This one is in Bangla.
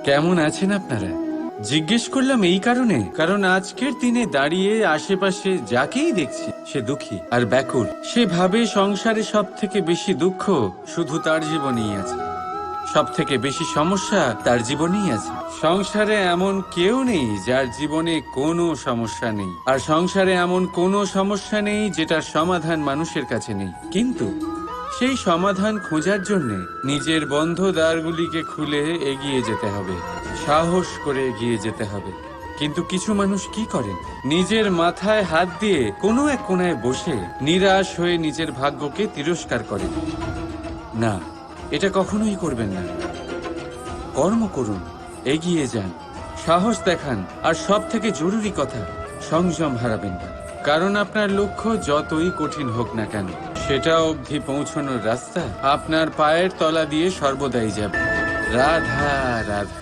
কেমন আছেন আপনারা? জিজ্ঞেস করলাম এই কারণে, কারণ আজকের দিনে দাঁড়িয়ে আশেপাশে যাকেই দেখছি সে দুঃখী আর ব্যাকুল। সে ভাবে সংসারে সব থেকে বেশি দুঃখ শুধু তার জীবনেই আছে, সব থেকে বেশি সমস্যা তার জীবনেই আছে। সংসারে এমন কেউ নেই যার জীবনে কোনো সমস্যা নেই, আর সংসারে এমন কোনো সমস্যা নেই যেটার সমাধান মানুষের কাছে নেই। কিন্তু সেই সমাধান খোঁজার জন্য নিজের বন্ধ দ্বারগুলিকে খুলে এগিয়ে যেতে হবে, সাহস করে এগিয়ে যেতে হবে। কিন্তু কিছু মানুষ কি করেন, নিজের মাথায় হাত দিয়ে কোনো এক কোণায় বসে নিরাশ হয়ে নিজের ভাগ্যকে তিরস্কার করেন। না, এটা কখনোই করবেন না। কর্ম করুন, এগিয়ে যান, সাহস দেখান, আর সব থেকে জরুরি কথা, সংযম হারাবেন না। কারণ আপনার লক্ষ্য যতই কঠিন হোক না কেন, সেটা অবধি পৌঁছানোর রাস্তা আপনার পায়ের তলা দিয়ে সর্বদাই যাবে। রাধা রাধা।